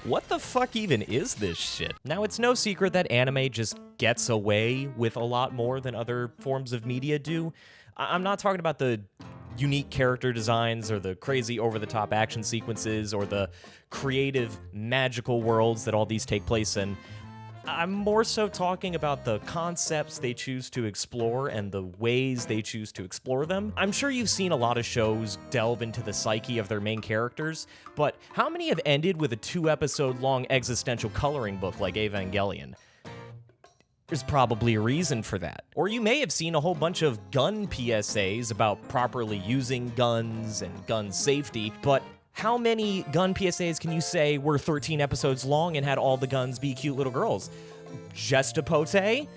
what the fuck even is this shit? Now, it's no secret that anime just gets away with a lot more than other forms of media do. I'm not talking about the unique character designs or the crazy over-the-top action sequences or the creative magical worlds that all these take place in. I'm more so talking about the concepts they choose to explore and the ways they choose to explore them. I'm sure you've seen a lot of shows delve into the psyche of their main characters, but how many have ended with a 2-episode long existential coloring book like Evangelion? There's probably a reason for that. Or you may have seen a whole bunch of gun PSAs about properly using guns and gun safety, but how many gun PSAs can you say were 13 episodes long and had all the guns be cute little girls? Just a pote? I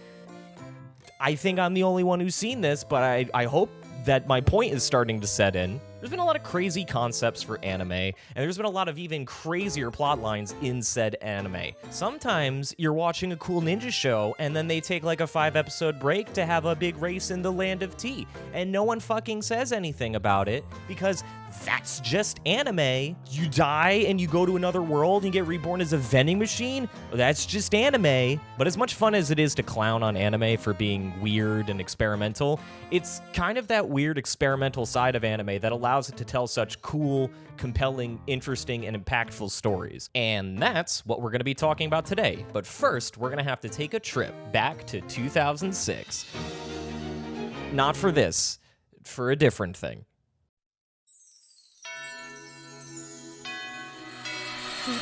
think I'm the only one who's seen this, but I hope that my point is starting to set in. There's been a lot of crazy concepts for anime, and there's been a lot of even crazier plot lines in said anime. Sometimes you're watching a cool ninja show, and then they take like a 5-episode break to have a big race in the land of tea, and no one fucking says anything about it, because that's just anime. You die and you go to another world and get reborn as a vending machine? That's just anime. But as much fun as it is to clown on anime for being weird and experimental, it's kind of that weird experimental side of anime that allows it to tell such cool, compelling, interesting, and impactful stories. And that's what we're going to be talking about today. But first, we're going to have to take a trip back to 2006. Not for this, for a different thing. The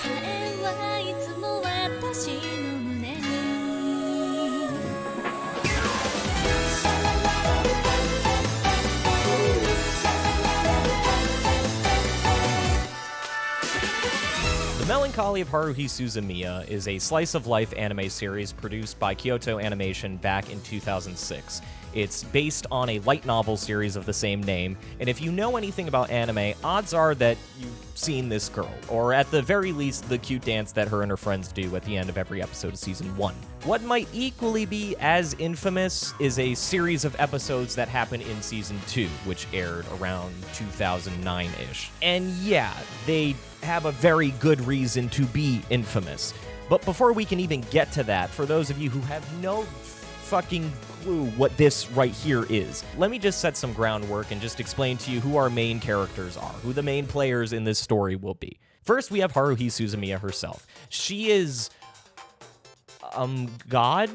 Melancholy of Haruhi Suzumiya is a slice-of-life anime series produced by Kyoto Animation back in 2006. It's based on a light novel series of the same name, and if you know anything about anime, odds are that you've seen this girl, or at the very least, the cute dance that her and her friends do at the end of every episode of Season 1. What might equally be as infamous is a series of episodes that happen in Season 2, which aired around 2009-ish. And yeah, they have a very good reason to be infamous. But before we can even get to that, for those of you who have no fucking clue what this right here is, let me just set some groundwork and just explain to you who our main characters are, who the main players in this story will be. First, we have Haruhi Suzumiya herself. She is God,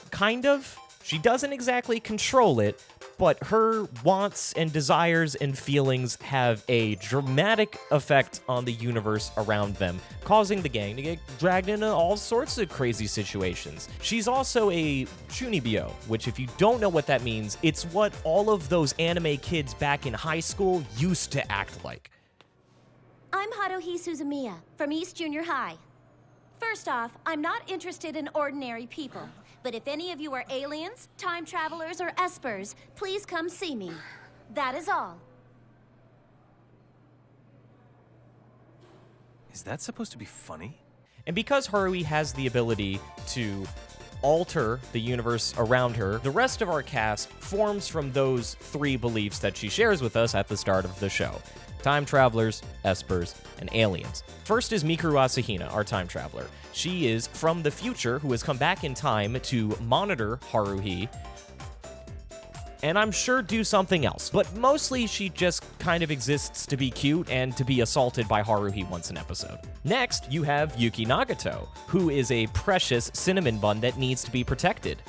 kind of. She doesn't exactly control it, but her wants and desires and feelings have a dramatic effect on the universe around them, causing the gang to get dragged into all sorts of crazy situations. She's also a chunibyo, which if you don't know what that means, it's what all of those anime kids back in high school used to act like. I'm Haruhi Suzumiya from East Junior High. First off, I'm not interested in ordinary people. But if any of you are aliens, time travelers, or espers, please come see me. That is all. Is that supposed to be funny? And because Haruhi has the ability to alter the universe around her, the rest of our cast forms from those 3 beliefs that she shares with us at the start of the show. Time travelers, espers, and aliens. First is Mikuru Asahina, our time traveler. She is from the future who has come back in time to monitor Haruhi, and I'm sure do something else. But mostly she just kind of exists to be cute and to be assaulted by Haruhi once an episode. Next, you have Yuki Nagato, who is a precious cinnamon bun that needs to be protected.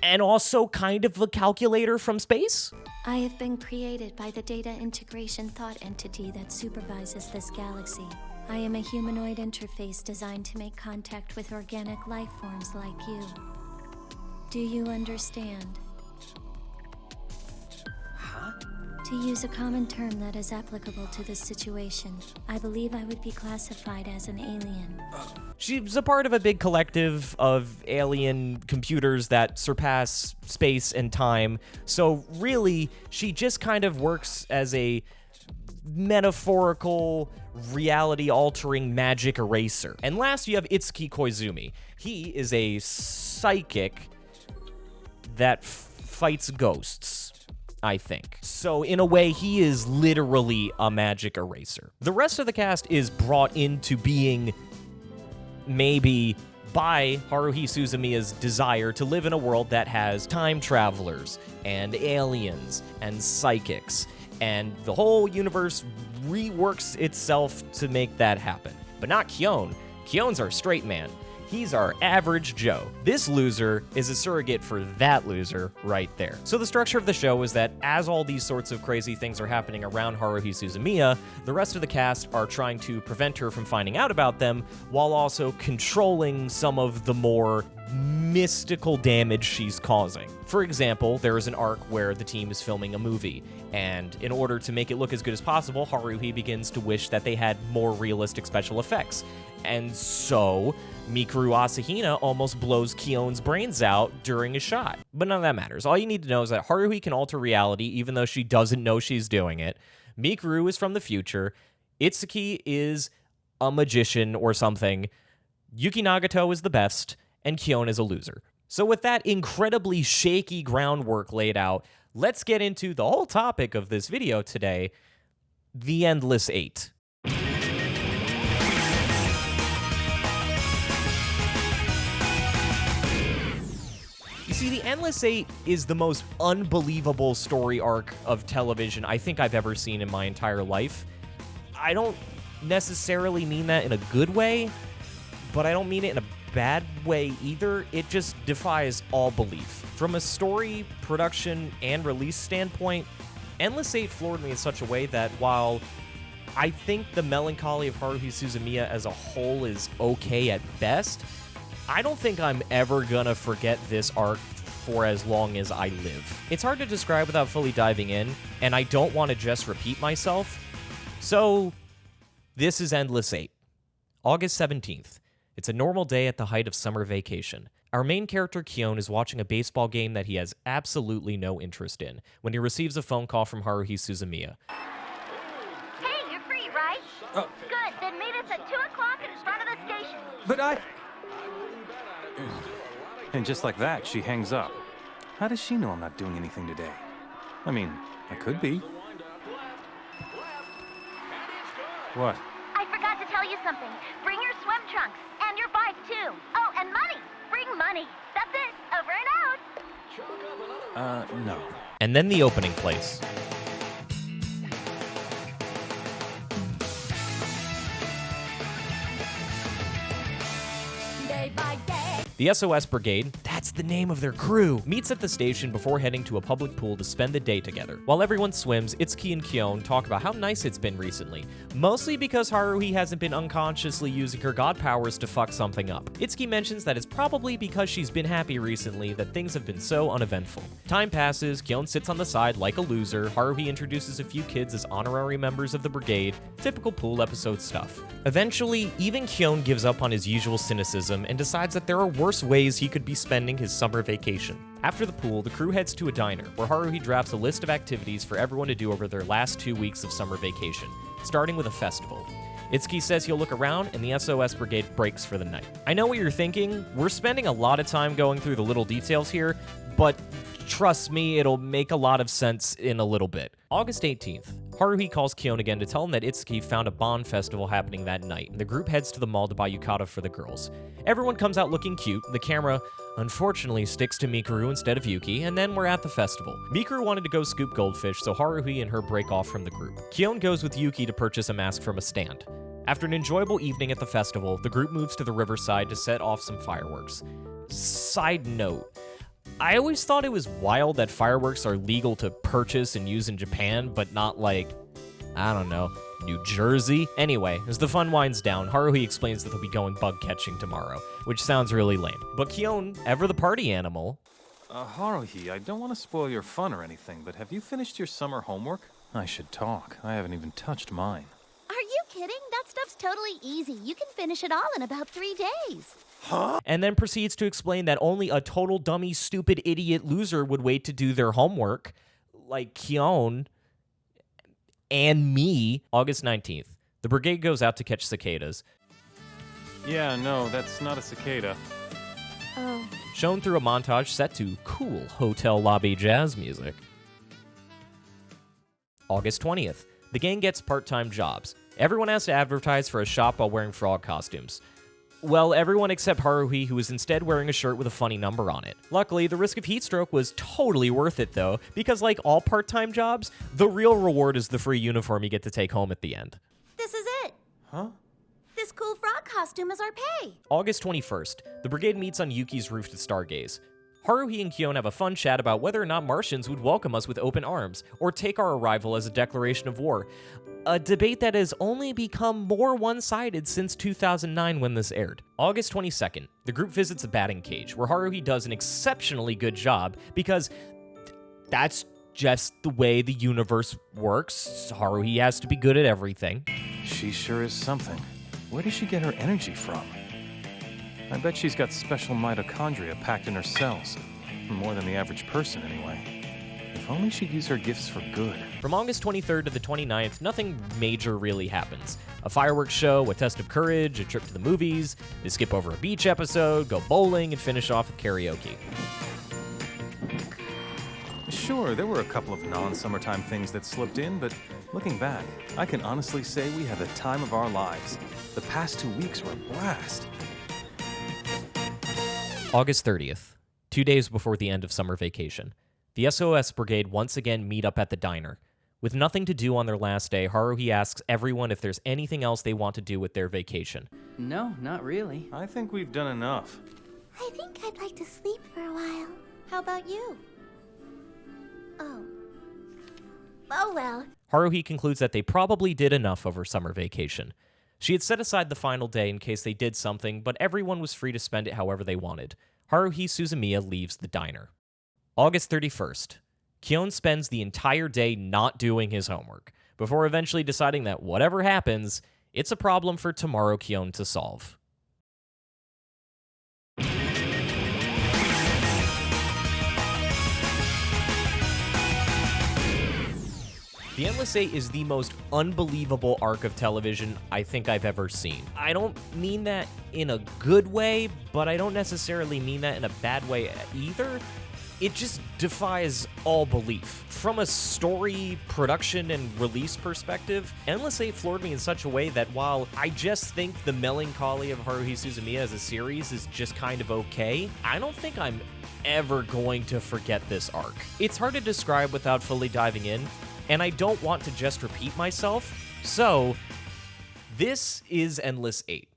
And also kind of a calculator from space? I have been created by the data integration thought entity that supervises this galaxy. I am a humanoid interface designed to make contact with organic life forms like you. Do you understand? Huh? To use a common term that is applicable to this situation, I believe I would be classified as an alien. She's a part of a big collective of alien computers that surpass space and time, so really, she just kind of works as a metaphorical, reality-altering magic eraser. And last, you have Itsuki Koizumi. He is a psychic that fights ghosts. I think. So in a way, he is literally a magic eraser. The rest of the cast is brought into being maybe by Haruhi Suzumiya's desire to live in a world that has time travelers and aliens and psychics, and the whole universe reworks itself to make that happen. But not Kyon. Kyon's our straight man. He's our average Joe. This loser is a surrogate for that loser right there. So the structure of the show is that as all these sorts of crazy things are happening around Haruhi Suzumiya, the rest of the cast are trying to prevent her from finding out about them while also controlling some of the more mystical damage she's causing. For example, there is an arc where the team is filming a movie, and in order to make it look as good as possible, Haruhi begins to wish that they had more realistic special effects. And so Mikuru Asahina almost blows Kyon's brains out during a shot. But none of that matters. All you need to know is that Haruhi can alter reality even though she doesn't know she's doing it. Mikuru is from the future. Itsuki is a magician or something. Yuki Nagato is the best, and Kyon is a loser. So with that incredibly shaky groundwork laid out, let's get into the whole topic of this video today, the Endless Eight. You see, the Endless Eight is the most unbelievable story arc of television I think I've ever seen in my entire life. I don't necessarily mean that in a good way, but I don't mean it in a bad way either. It just defies all belief. From a story, production, and release standpoint, Endless Eight floored me in such a way that while I think the melancholy of Haruhi Suzumiya as a whole is okay at best, I don't think I'm ever gonna forget this arc for as long as I live. It's hard to describe without fully diving in, and I don't want to just repeat myself. So, this is Endless Eight. August 17th. It's a normal day at the height of summer vacation. Our main character, Kyon, is watching a baseball game that he has absolutely no interest in when he receives a phone call from Haruhi Suzumiya. Hey, you're free, right? Good, then meet us at 2 o'clock in front of the station. But I... And just like that, she hangs up. How does she know I'm not doing anything today? I mean, I could be. What? I forgot to tell you something. Bring your swim trunks and your bike, too. Oh, and money. Bring money. That's it. Over and out. No. And then the opening plays. Day by day. The SOS Brigade, that's the name of their crew, meets at the station before heading to a public pool to spend the day together. While everyone swims, Itsuki and Kyon talk about how nice it's been recently, mostly because Haruhi hasn't been unconsciously using her god powers to fuck something up. Itsuki mentions that it's probably because she's been happy recently that things have been so uneventful. Time passes, Kyon sits on the side like a loser, Haruhi introduces a few kids as honorary members of the brigade, typical pool episode stuff. Eventually, even Kyon gives up on his usual cynicism and decides that there are worse ways he could be spending his summer vacation. After the pool, the crew heads to a diner, where Haruhi drafts a list of activities for everyone to do over their last 2 weeks of summer vacation, starting with a festival. Itsuki says he'll look around, and the SOS Brigade breaks for the night. I know what you're thinking, we're spending a lot of time going through the little details here, but trust me, it'll make a lot of sense in a little bit. August 18th. Haruhi calls Kyon again to tell him that Itsuki found a Bond festival happening that night, and the group heads to the mall to buy yukata for the girls. Everyone comes out looking cute, the camera unfortunately sticks to Mikuru instead of Yuki, and then we're at the festival. Mikuru wanted to go scoop goldfish, so Haruhi and her break off from the group. Kyon goes with Yuki to purchase a mask from a stand. After an enjoyable evening at the festival, the group moves to the riverside to set off some fireworks. Side note, I always thought it was wild that fireworks are legal to purchase and use in Japan, but not like, I don't know, New Jersey? Anyway, as the fun winds down, Haruhi explains that they'll be going bug catching tomorrow, which sounds really lame. But Kyon, ever the party animal... Haruhi, I don't want to spoil your fun or anything, but have you finished your summer homework? I should talk. I haven't even touched mine. Are you kidding? That stuff's totally easy. You can finish it all in about 3 days. And then proceeds to explain that only a total dummy, stupid, idiot loser would wait to do their homework, like Kyon and me. August 19th. The brigade goes out to catch cicadas. Yeah, no, that's not a cicada. Oh. Shown through a montage set to cool hotel lobby jazz music. August 20th. The gang gets part-time jobs. Everyone has to advertise for a shop while wearing frog costumes. Well, everyone except Haruhi, who is instead wearing a shirt with a funny number on it. Luckily, the risk of heat stroke was totally worth it, though, because like all part-time jobs, the real reward is the free uniform you get to take home at the end. This is it. Huh? This cool frog costume is our pay. August 21st. The brigade meets on Yuki's roof to stargaze. Haruhi and Kyon have a fun chat about whether or not Martians would welcome us with open arms, or take our arrival as a declaration of war. A debate that has only become more one-sided since 2009 when this aired. August 22nd. The group visits a batting cage, where Haruhi does an exceptionally good job, because that's just the way the universe works. Haruhi has to be good at everything. She sure is something. Where does she get her energy from? I bet she's got special mitochondria packed in her cells. More than the average person, anyway. If only she'd use her gifts for good. From August 23rd to the 29th, nothing major really happens. A fireworks show, a test of courage, a trip to the movies, they skip over a beach episode, go bowling, and finish off with karaoke. Sure, there were a couple of non-summertime things that slipped in, but looking back, I can honestly say we had the time of our lives. The past 2 weeks were a blast. August 30th, 2 days before the end of summer vacation. The SOS Brigade once again meet up at the diner. With nothing to do on their last day, Haruhi asks everyone if there's anything else they want to do with their vacation. No, not really. I think we've done enough. I think I'd like to sleep for a while. How about you? Oh. Oh well. Haruhi concludes that they probably did enough over summer vacation. She had set aside the final day in case they did something, but everyone was free to spend it however they wanted. Haruhi Suzumiya leaves the diner. August 31st. Kyon spends the entire day not doing his homework, before eventually deciding that whatever happens, it's a problem for tomorrow Kyon to solve. The Endless Eight is the most unbelievable arc of television I think I've ever seen. I don't mean that in a good way, but I don't necessarily mean that in a bad way either. It just defies all belief. From a story, production, and release perspective, Endless Eight floored me in such a way that while I just think the melancholy of Haruhi Suzumiya as a series is just kind of okay, I don't think I'm ever going to forget this arc. It's hard to describe without fully diving in, and I don't want to just repeat myself, so this is Endless Eight.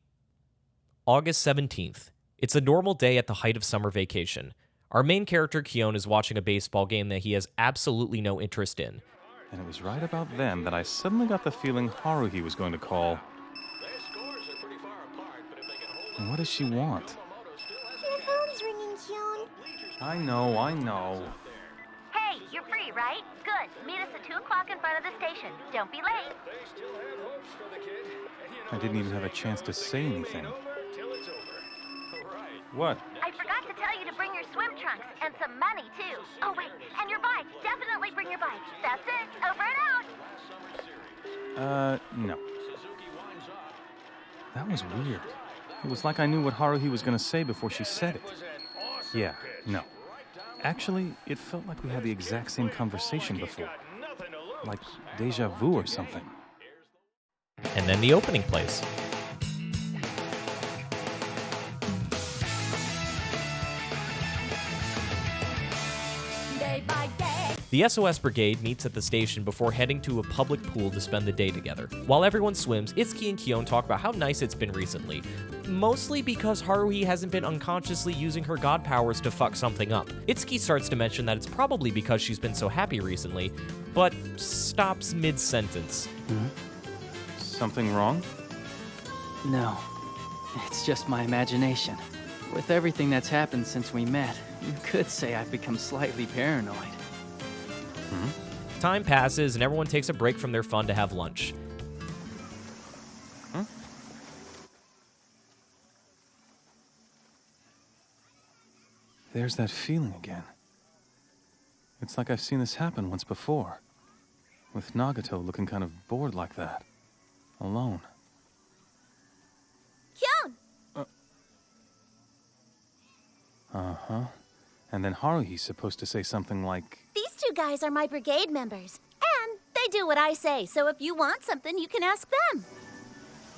August 17th. It's a normal day at the height of summer vacation. Our main character, Kyon, is watching a baseball game that he has absolutely no interest in. And it was right about then that I suddenly got the feeling Haruhi was going to call. What does she want? Your phone's ringing, Kyon. I know. Hey, you're free, right? Good. Meet us at 2 o'clock in front of the station. Don't be late. I didn't even have a chance to say anything. What? I forgot to tell you to bring your swim trunks and some money, too. Oh, wait, and your bike. Definitely bring your bike. That's it. Over and out. No. That was weird. It was like I knew what Haruhi was going to say before she said it. Yeah, no. Actually, it felt like we had the exact same conversation before. Like deja vu or something. And then the opening plays. Day by day. The SOS Brigade meets at the station before heading to a public pool to spend the day together. While everyone swims, Itsuki and Kyon talk about how nice it's been recently. Mostly because Haruhi hasn't been unconsciously using her god powers to fuck something up. Itsuki starts to mention that it's probably because she's been so happy recently, but stops mid-sentence. Something wrong? No, it's just my imagination. With everything that's happened since we met, you could say I've become slightly paranoid. Time passes and everyone takes a break from their fun to have lunch. There's that feeling again. It's like I've seen this happen once before. With Nagato looking kind of bored like that. Alone. Kyon! Uh-huh. And then Haruhi's supposed to say something like, These 2 guys are my brigade members, and they They do what I say, so if you want something, you can ask them.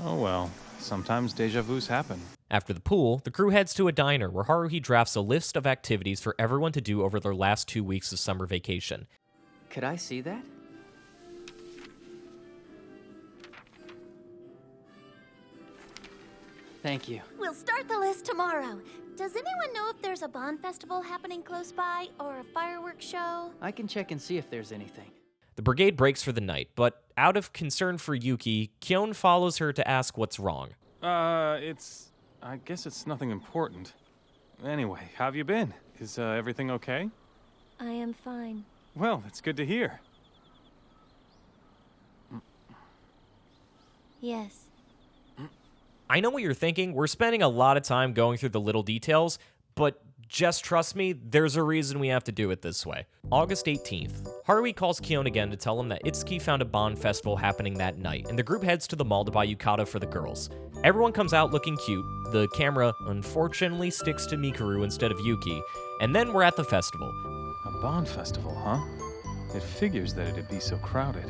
Oh well, sometimes deja vus happen. After the pool, the crew heads to a diner where Haruhi drafts a list of activities for everyone to do over their last 2 weeks of summer vacation. Could I see that? Thank you. We'll start the list tomorrow. Does anyone know if there's a Bond Festival happening close by, or a fireworks show? I can check and see if there's anything. The brigade breaks for the night, but out of concern for Yuki, Kyon follows her to ask what's wrong. I guess it's nothing important. Anyway, how have you been? Is everything okay? I am fine. Well, it's good to hear. Yes. I know what you're thinking. We're spending a lot of time going through the little details, but just trust me, there's a reason we have to do it this way. August 18th, Haruhi calls Kyon again to tell him that Itsuki found a Bond festival happening that night, and the group heads to the mall to buy yukata for the girls. Everyone comes out looking cute. The camera, unfortunately, sticks to Mikuru instead of Yuki, and then we're at the festival. A Bond festival, huh? It figures that it'd be so crowded.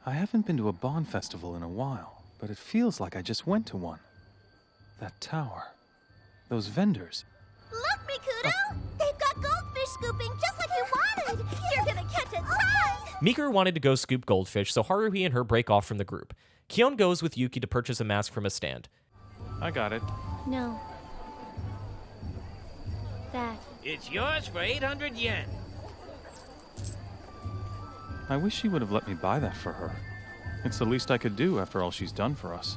I haven't been to a Bond festival in a while, but it feels like I just went to one. That tower. Those vendors. Look, Mikuto! They've got goldfish scooping just like you wanted! You're gonna catch a ton! Mikuru wanted to go scoop goldfish, so Haruhi and her break off from the group. Kyon goes with Yuki to purchase a mask from a stand. I got it. No. That. It's yours for 800 yen. I wish she would have let me buy that for her. It's the least I could do after all she's done for us.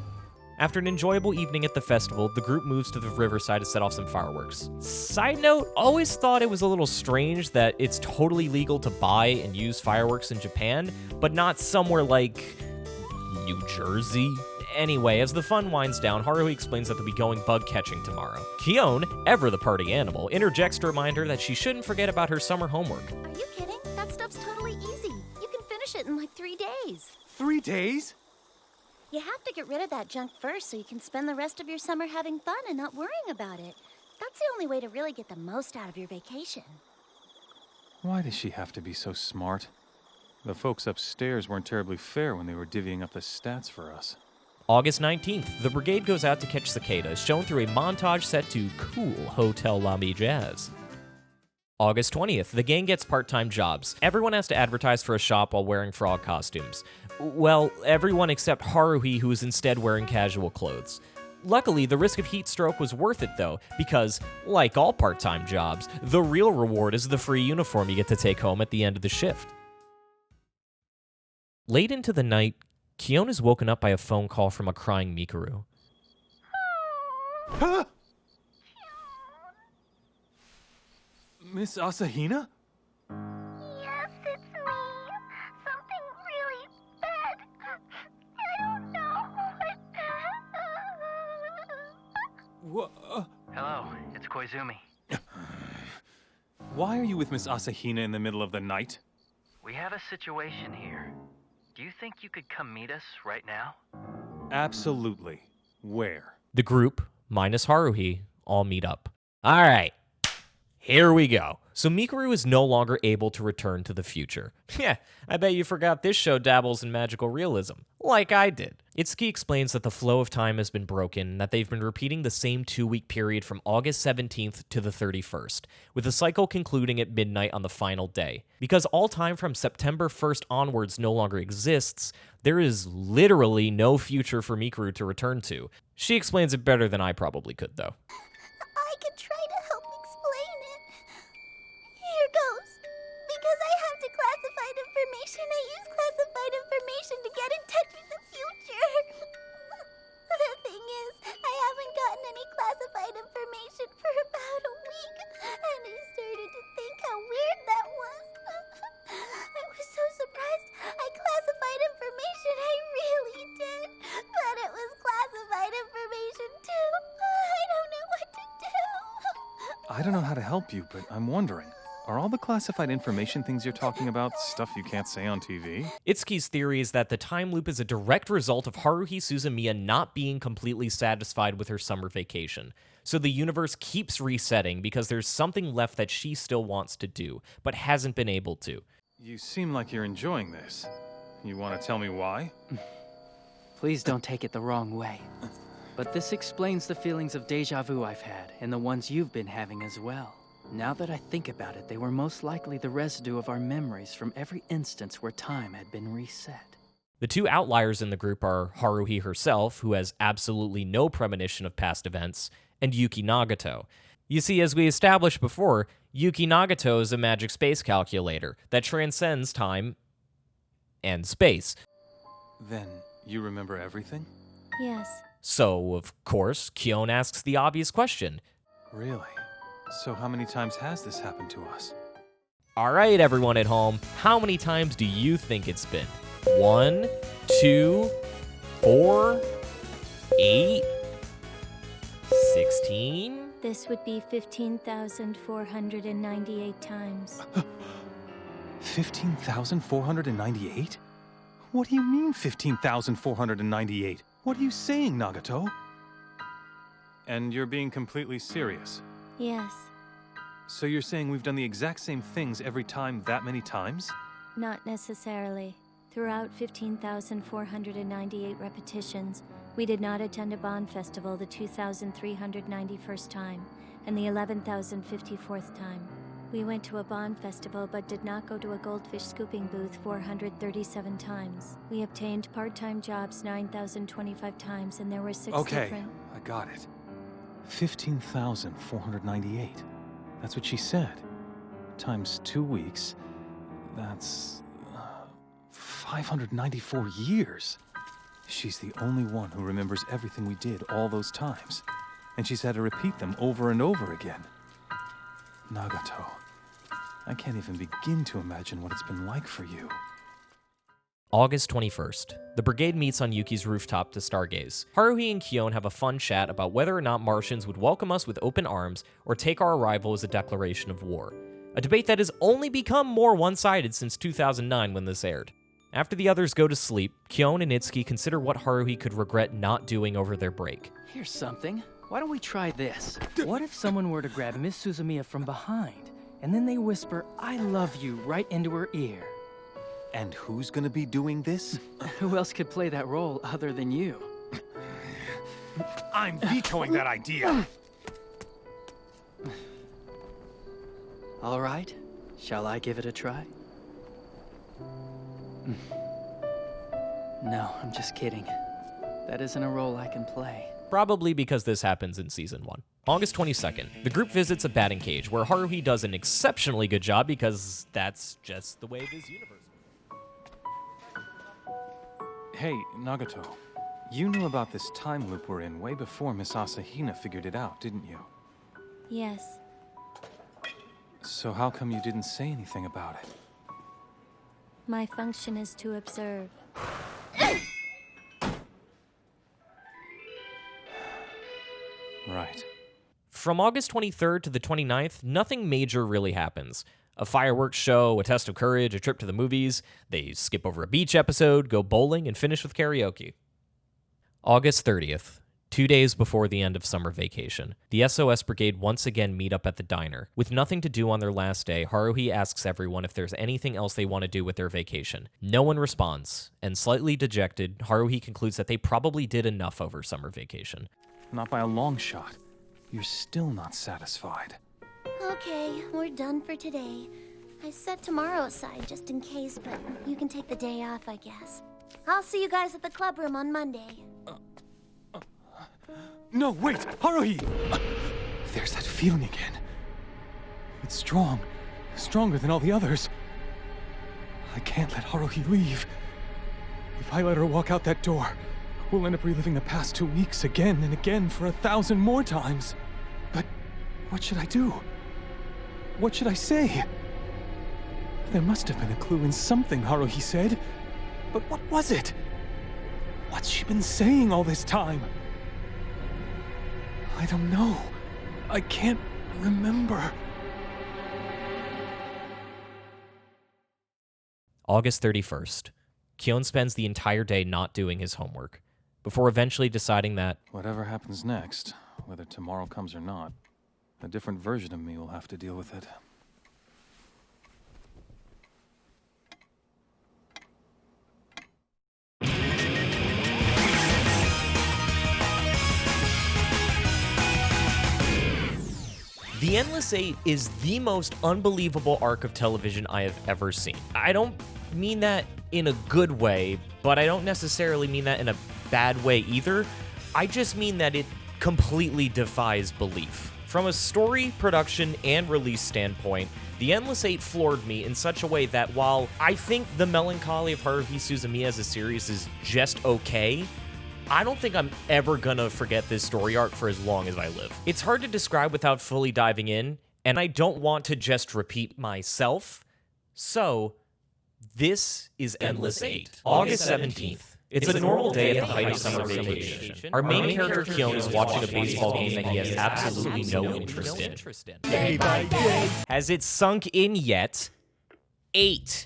After an enjoyable evening at the festival, the group moves to the riverside to set off some fireworks. Side note, always thought it was a little strange that it's totally legal to buy and use fireworks in Japan, but not somewhere like New Jersey. Anyway, as the fun winds down, Haruhi explains that they'll be going bug catching tomorrow. Kyon, ever the party animal, interjects to remind her that she shouldn't forget about her summer homework. Are you kidding? That stuff's totally easy. You can finish it in like 3 days. 3 days? You have to get rid of that junk first so you can spend the rest of your summer having fun and not worrying about it. That's the only way to really get the most out of your vacation. Why does she have to be so smart? The folks upstairs weren't terribly fair when they were divvying up the stats for us. August 19th, the brigade goes out to catch cicadas, shown through a montage set to cool Hotel Lobby jazz. August 20th, the gang gets part-time jobs. Everyone has to advertise for a shop while wearing frog costumes. Well, everyone except Haruhi, who is instead wearing casual clothes. Luckily, the risk of heat stroke was worth it though, because, like all part-time jobs, the real reward is the free uniform you get to take home at the end of the shift. Late into the night, Kyon is woken up by a phone call from a crying Mikuru. Huh? Miss Asahina? Yes, it's me. Something really bad. I don't know what. Hello, it's Koizumi. Why are you with Miss Asahina in the middle of the night? We have a situation here. Do you think you could come meet us right now? Absolutely. Where? The group, minus Haruhi, all meet up. All right, here we go. So Mikuru is no longer able to return to the future. Yeah, I bet you forgot this show dabbles in magical realism, like I did. Itsuki explains that the flow of time has been broken and that they've been repeating the same 2-week period from August 17th to the 31st, with the cycle concluding at midnight on the final day. Because all time from September 1st onwards no longer exists, there is literally no future for Mikuru to return to. She explains it better than I probably could, though. I could try to help explain it. Here goes. Because I have declassified information, I use classified information to get in touch with the future. The thing is, I haven't gotten any classified information for about a week, and I started to think how weird that was. I was so surprised. I classified information, I really did. But it was classified information too. I don't know what to do. I don't know how to help you, but I'm wondering, are all the classified information things you're talking about stuff you can't say on TV? Itsuki's theory is that the time loop is a direct result of Haruhi Suzumiya not being completely satisfied with her summer vacation. So the universe keeps resetting because there's something left that she still wants to do, but hasn't been able to. You seem like you're enjoying this. You want to tell me why? Please don't take it the wrong way. But this explains the feelings of deja vu I've had, and the ones you've been having as well. Now that I think about it, they were most likely the residue of our memories from every instance where time had been reset. The two outliers in the group are Haruhi herself, who has absolutely no premonition of past events, and Yuki Nagato. You see, as we established before, Yuki Nagato is a magic space calculator that transcends time and space. Then, you remember everything? Yes. So, of course, Kyon asks the obvious question. Really? So how many times has this happened to us? All right, everyone at home, how many times do you think it's been? 1, 2, 4, 8, 16? This would be 15,498 times. 15,498? What do you mean 15,498? What are you saying, Nagato? And you're being completely serious? Yes. So you're saying we've done the exact same things every time that many times? Not necessarily. Throughout 15,498 repetitions, we did not attend a Bond Festival the 2,391st time, and the 11,054th time. We went to a Bond Festival but did not go to a goldfish scooping booth 437 times. We obtained part-time jobs 9,025 times, and there were 6 different... I got it. 15,498. That's what she said. Times 2 weeks. That's... 594 years. She's the only one who remembers everything we did all those times. And she's had to repeat them over and over again. Nagato, I can't even begin to imagine what it's been like for you. August 21st. The brigade meets on Yuki's rooftop to stargaze. Haruhi and Kyon have a fun chat about whether or not Martians would welcome us with open arms or take our arrival as a declaration of war. A debate that has only become more one-sided since 2009 when this aired. After the others go to sleep, Kyon and Itsuki consider what Haruhi could regret not doing over their break. Here's something. Why don't we try this? What if someone were to grab Miss Suzumiya from behind, and then they whisper, "I love you," right into her ear? And who's gonna be doing this? Who else could play that role other than you? I'm vetoing that idea! All right. Shall I give it a try? No, I'm just kidding. That isn't a role I can play. Probably because this happens in Season 1. August 22nd, the group visits a batting cage where Haruhi does an exceptionally good job because that's just the way this universe works. Hey, Nagato. You knew about this time loop we're in way before Miss Asahina figured it out, didn't you? Yes. So how come you didn't say anything about it? My function is to observe. Right. From August 23rd to the 29th, nothing major really happens. A fireworks show, a test of courage, a trip to the movies, they skip over a beach episode, go bowling, and finish with karaoke. August 30th, 2 days before the end of summer vacation, the SOS Brigade once again meet up at the diner. With nothing to do on their last day, Haruhi asks everyone if there's anything else they want to do with their vacation. No one responds, and slightly dejected, Haruhi concludes that they probably did enough over summer vacation. Not by a long shot. You're still not satisfied. Okay, we're done for today. I set tomorrow aside just in case, but you can take the day off, I guess. I'll see you guys at the club room on Monday. No, wait! Haruhi! There's that feeling again. It's strong. Stronger than all the others. I can't let Haruhi leave. If I let her walk out that door, we'll end up reliving the past 2 weeks again and again for 1,000 more times. But what should I do? What should I say? There must have been a clue in something Haruhi said. But what was it? What's she been saying all this time? I don't know. I can't remember. August 31st. Kyon spends the entire day not doing his homework, before eventually deciding that, Whatever happens next, whether tomorrow comes or not, a different version of me will have to deal with it. The Endless Eight is the most unbelievable arc of television I have ever seen. I don't mean that in a good way, but I don't necessarily mean that in a bad way either. I just mean that it completely defies belief. From a story, production, and release standpoint, The Endless Eight floored me in such a way that while I think The Melancholy of Haruhi Suzumiya as a series is just okay, I don't think I'm ever gonna forget this story arc for as long as I live. It's hard to describe without fully diving in, and I don't want to just repeat myself, so this is Endless Eight, August 17th. It's a normal day at the height of summer vacation. Our main character, Kyon, is watching a baseball game that he has absolutely no interest in. Day by day. Has it sunk in yet? 8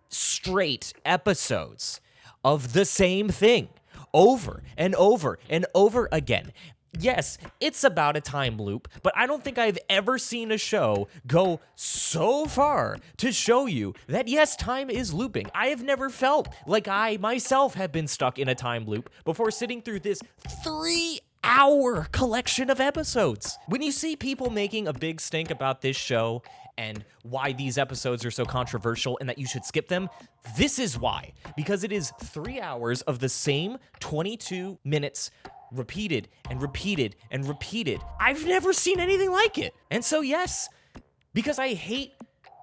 straight episodes of the same thing, over and over and over again. Yes, it's about a time loop, but I don't think I've ever seen a show go so far to show you that yes, time is looping. I have never felt like I myself have been stuck in a time loop before sitting through this 3-hour collection of episodes. When you see people making a big stink about this show and why these episodes are so controversial and that you should skip them, this is why. Because it is 3 hours of the same 22 minutes repeated and repeated and repeated. I've never seen anything like it. And so yes, because I hate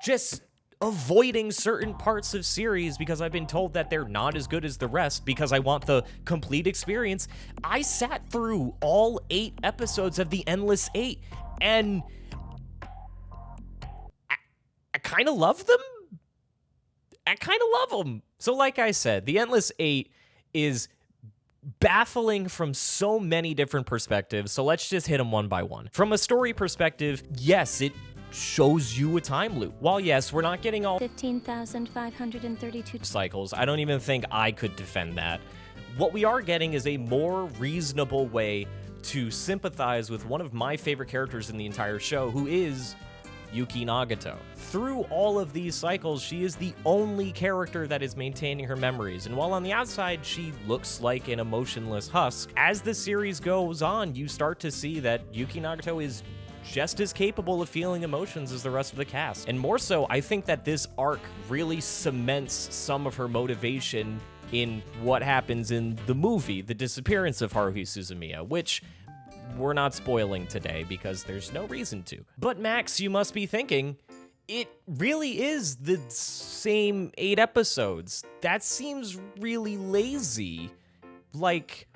just avoiding certain parts of series because I've been told that they're not as good as the rest because I want the complete experience, I sat through all 8 episodes of The Endless Eight, and I kind of love them. I kind of love them. So like I said, The Endless Eight is baffling from so many different perspectives, so let's just hit them one by one. From a story perspective, yes, it shows you a time loop. While yes, we're not getting all 15,532 cycles, I don't even think I could defend that. What we are getting is a more reasonable way to sympathize with one of my favorite characters in the entire show, who is Yuki Nagato. Through all of these cycles, she is the only character that is maintaining her memories, and while on the outside she looks like an emotionless husk, as the series goes on, you start to see that Yuki Nagato is just as capable of feeling emotions as the rest of the cast. And more so, I think that this arc really cements some of her motivation in what happens in the movie, The Disappearance of Haruhi Suzumiya, which we're not spoiling today because there's no reason to. But Max, you must be thinking, it really is the same 8 episodes. That seems really lazy. Like,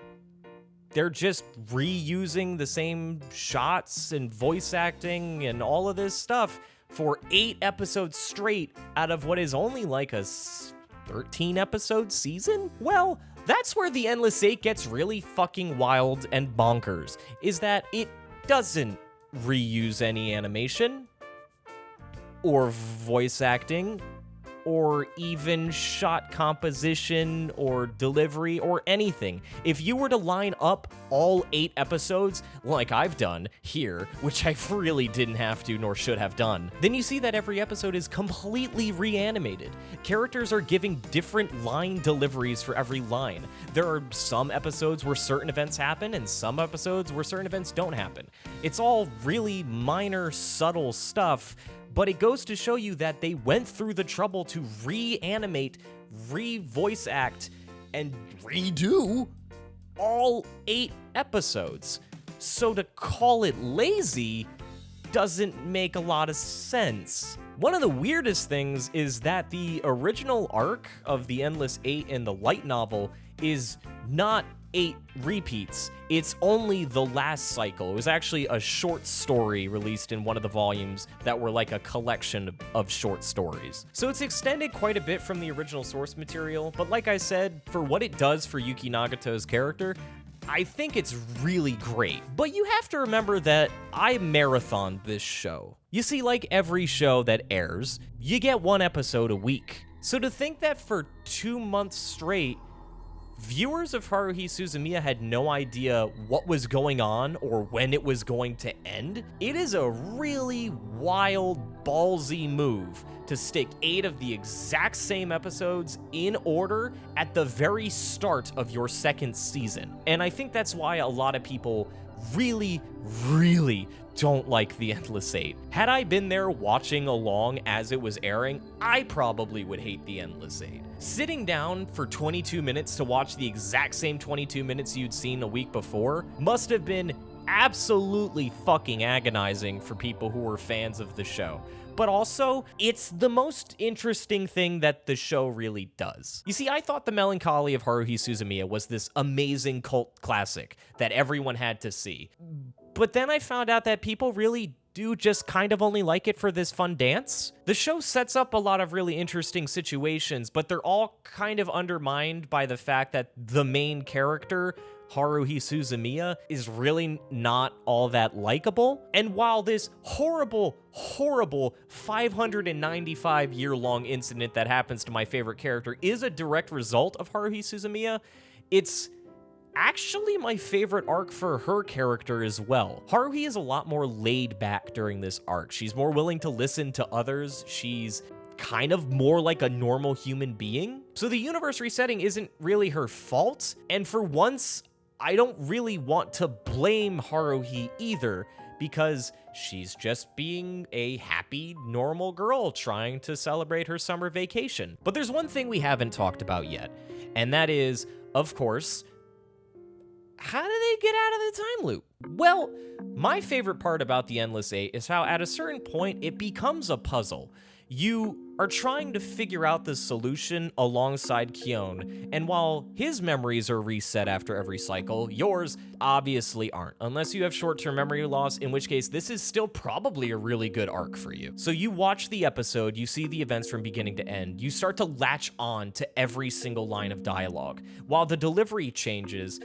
they're just reusing the same shots and voice acting and all of this stuff for 8 episodes straight out of what is only like a 13 episode season? Well, that's where The Endless Eight gets really fucking wild and bonkers, is that it doesn't reuse any animation, or voice acting, or even shot composition, or delivery, or anything. If you were to line up all 8 episodes, like I've done here, which I really didn't have to nor should have done, then you see that every episode is completely reanimated. Characters are giving different line deliveries for every line. There are some episodes where certain events happen, and some episodes where certain events don't happen. It's all really minor, subtle stuff, but it goes to show you that they went through the trouble to reanimate, re-voice act, and redo all 8 episodes. So to call it lazy doesn't make a lot of sense. One of the weirdest things is that the original arc of The Endless Eight in the light novel is not 8 repeats. It's only the last cycle. It was actually a short story released in one of the volumes that were like a collection of short stories. So it's extended quite a bit from the original source material, but like I said, for what it does for Yuki Nagato's character, I think it's really great. But you have to remember that I marathoned this show. You see, like every show that airs, you get 1 episode a week. So to think that for 2 months straight, viewers of Haruhi Suzumiya had no idea what was going on or when it was going to end, it is a really wild, ballsy move to stick 8 of the exact same episodes in order at the very start of your 2nd season. And I think that's why a lot of people really, really don't like the Endless Eight. Had I been there watching along as it was airing, I probably would hate the Endless Eight. Sitting down for 22 minutes to watch the exact same 22 minutes you'd seen a week before must have been absolutely fucking agonizing for people who were fans of the show. But also, it's the most interesting thing that the show really does. You see, I thought The Melancholy of Haruhi Suzumiya was this amazing cult classic that everyone had to see. But then I found out that people really do just kind of only like it for this fun dance. The show sets up a lot of really interesting situations, but they're all kind of undermined by the fact that the main character, Haruhi Suzumiya, is really not all that likable. And while this horrible 595-year-long incident that happens to my favorite character is a direct result of Haruhi Suzumiya, it's actually my favorite arc for her character as well. Haruhi is a lot more laid back during this arc. She's more willing to listen to others. She's kind of more like a normal human being. So the universe resetting isn't really her fault. And for once, I don't really want to blame Haruhi either, because she's just being a happy, normal girl trying to celebrate her summer vacation. But there's one thing we haven't talked about yet, and that is, of course, how do they get out of the time loop? Well, my favorite part about the Endless Eight is how at a certain point it becomes a puzzle. You are trying to figure out the solution alongside Kyon, and while his memories are reset after every cycle, yours obviously aren't, unless you have short-term memory loss, in which case this is still probably a really good arc for you. So you watch the episode, you see the events from beginning to end, you start to latch on to every single line of dialogue. While the delivery changes,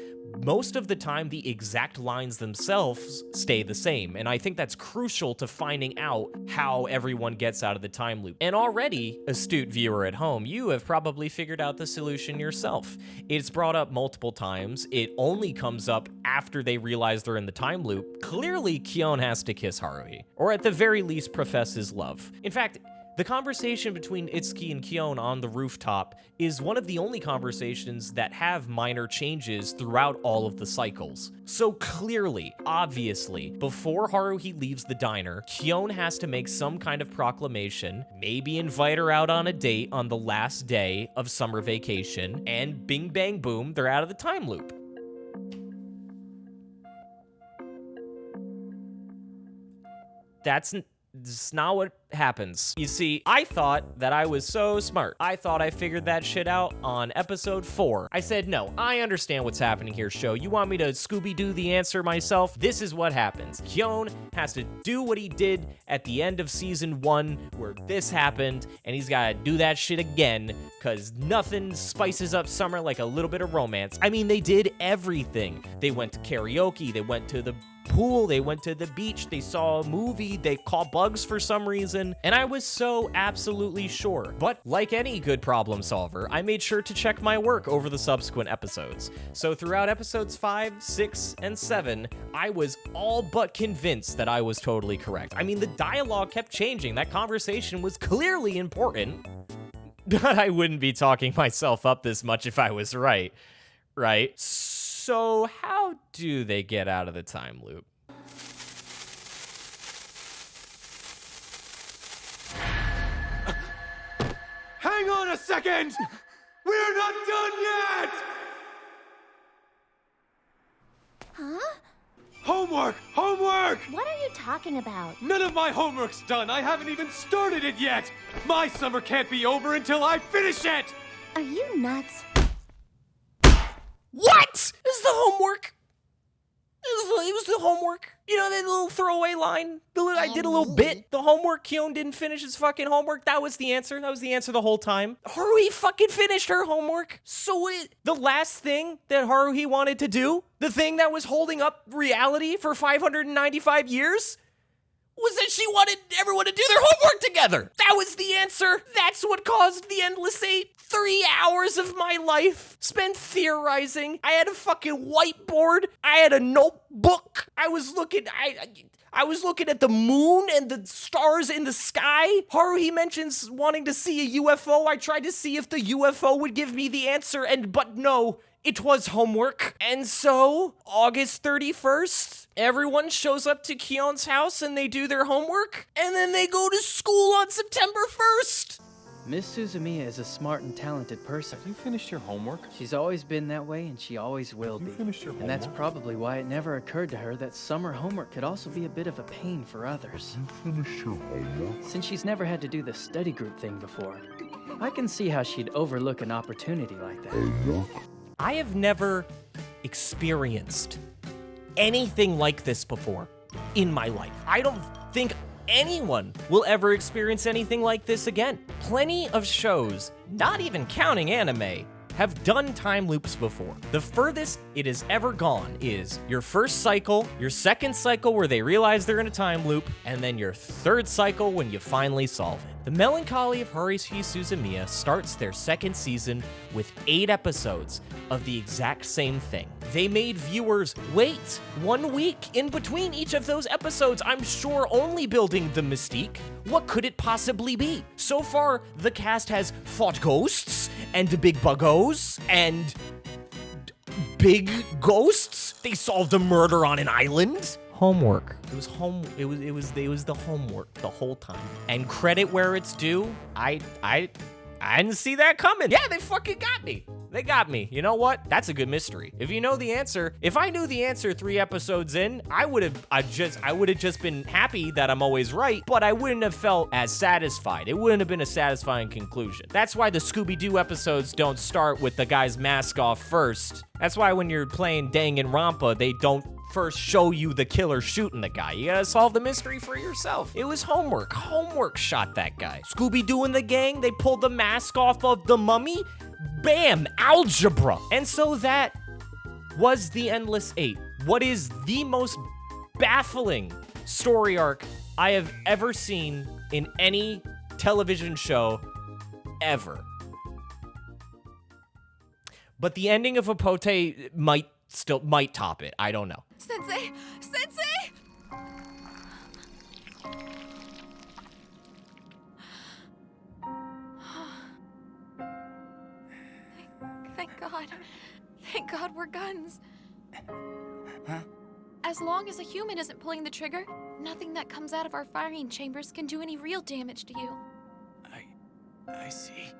most of the time the exact lines themselves stay the same, and I think that's crucial to finding out how everyone gets out of the time loop. And already, astute viewer at home, you have probably figured out the solution yourself. It's brought up multiple times. It only comes up after they realize they're in the time loop. Clearly, Kyon has to kiss Haruhi, or at the very least profess his love. In fact, the conversation between Itsuki and Kyon on the rooftop is one of the only conversations that have minor changes throughout all of the cycles. So clearly, obviously, before Haruhi leaves the diner, Kyon has to make some kind of proclamation, maybe invite her out on a date on the last day of summer vacation, and bing bang boom, they're out of the time loop. That's not what happens. You see, I thought that I was so smart. I thought I figured that shit out on episode 4. I said, no, I understand what's happening here, show. You want me to Scooby-Doo the answer myself? This is what happens. Kyon has to do what he did at the end of season 1, where this happened, and he's gotta do that shit again, because nothing spices up summer like a little bit of romance. I mean, they did everything. They went to karaoke, they went to the pool, they went to the beach, they saw a movie, they caught bugs for some reason, and I was so absolutely sure. But like any good problem solver, I made sure to check my work over the subsequent episodes. So throughout episodes 5, 6, and 7, I was all but convinced that I was totally correct. I mean, the dialogue kept changing. That conversation was clearly important. But I wouldn't be talking myself up this much if I was right, right? So how do they get out of the time loop? Hang on a second! We're not done yet! Huh? Homework! Homework! What are you talking about? None of my homework's done. I haven't even started it yet. My summer can't be over until I finish it! Are you nuts? What? This is the homework. It was the homework. You know that little throwaway line? I did a little bit. The homework, Kyon didn't finish his fucking homework. That was the answer. That was the answer the whole time. Haruhi fucking finished her homework. So the last thing that Haruhi wanted to do, the thing that was holding up reality for 595 years, was that she wanted everyone to do their homework together. That was the answer. That's what caused the Endless Eight. 3 hours of my life spent theorizing. I had a fucking whiteboard. I had a notebook. I was looking at the moon and the stars in the sky. Haruhi mentions wanting to see a UFO. I tried to see if the UFO would give me the answer, but no, It was homework. And so, August 31st, everyone shows up to Kion's house and they do their homework, and then they go to school on September 1st. Miss Suzumiya is a smart and talented person. Have you finished your homework? She's always been that way, and she always will be. And that's probably why it never occurred to her that summer homework could also be a bit of a pain for others. Since she's never had to do the study group thing before, I can see how she'd overlook an opportunity like that. I have never experienced anything like this before in my life. I don't think anyone will ever experience anything like this again. Plenty of shows, not even counting anime, have done time loops before. The furthest it has ever gone is your first cycle, your second cycle where they realize they're in a time loop, and then your third cycle when you finally solve it. The Melancholy of Haruhi Suzumiya starts their second season with 8 episodes of the exact same thing. They made viewers wait 1 week in between each of those episodes, I'm sure only building the mystique. What could it possibly be? So far, the cast has fought ghosts, and big buggos, and big ghosts. They solved a murder on an island. Homework. It was the homework the whole time. And credit where it's due, I didn't see that coming. Yeah, they fucking got me. They got me. You know what? That's a good mystery. If you know the answer, if I knew the answer 3 episodes in, I would have just been happy that I'm always right, but I wouldn't have felt as satisfied. It wouldn't have been a satisfying conclusion. That's why the Scooby-Doo episodes don't start with the guy's mask off first. That's why when you're playing Danganronpa, they don't first show you the killer shooting the guy. You gotta solve the mystery for yourself. It was homework. Homework shot that guy. Scooby-Doo and the gang, they pulled the mask off of the mummy. Bam! Algebra! And so that was the Endless 8. What is the most baffling story arc I have ever seen in any television show ever. But the ending of Apote might top it. I don't know. Sensei! Sensei! Thank God. Thank God we're guns. Huh? As long as a human isn't pulling the trigger, nothing that comes out of our firing chambers can do any real damage to you. I see.